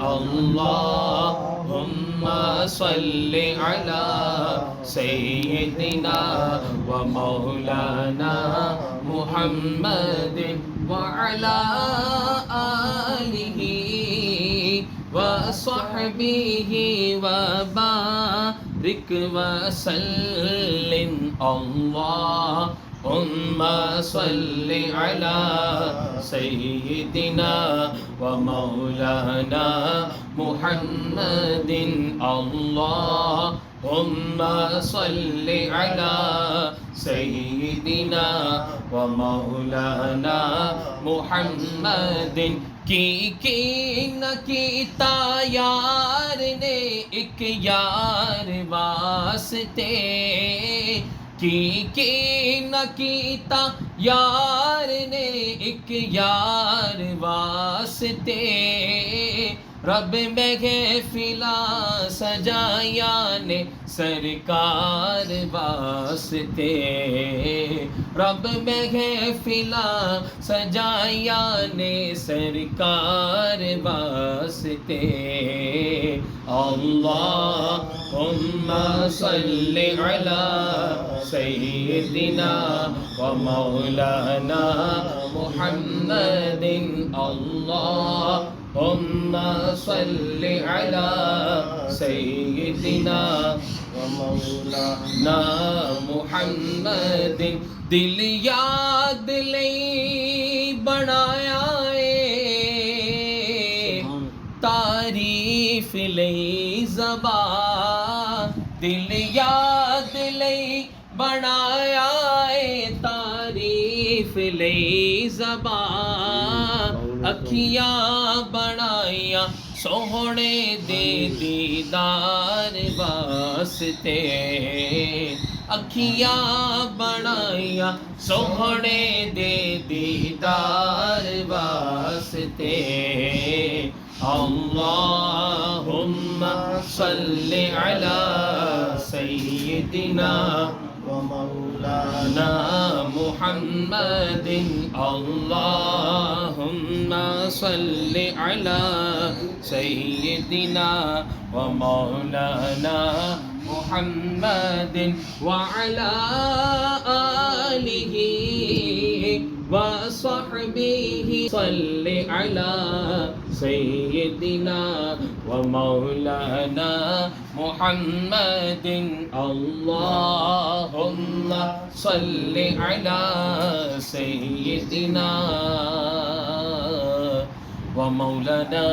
अल्लाहुम्मा सल्लि अला सय्यिदिना व मौलाना मुहम्मदिन व अला आलिहि व सहबिहि व बारिक व सल्लिम अल्लाहुम्मा सल्लि अला सय्यिदिना व मौलाना मुहम्मदिन अल्लाहुम्मा सल्लि अला सय्यिदिना व मौलाना मुहम्मदिन की न कीता यार ने एक यार वास्ते की न कीता यार ने एक यार वास्ते रब महफिला सजाया ने सरकार वास्ते रब महफिला सजाया ने सरकार वास्ते अल्लाहुम्मा सल्लि अला सय्यिदिना व मौलाना मुहम्मदिन अल्लाहुम्मा सल्लि अला सय्यिदिना व मौलाना मुहम्मदिन दिल याद लई बनाया तारीफ लई ज़बान दिल याद लई बनाया तारीफ लई ज़बान अखियां बनाया सोहने दे दीदार वास्ते अखियां बनाया सोहने दे दीदार वास्ते अल्लाहुम्मा सल्लि अला सय्यिदिना व मौलाना मुहम्मदिन अल्लाहुम्मा सल्लि अला सय्यिदिना व मौलाना मुहम्मदिन व अला आलिहि व सहबिहि सल्लि अला सय्यिदिना व मौलाना मुहम्मदिन अल्लाहुम्मा सल्लि अला सय्यिदिना व मौलाना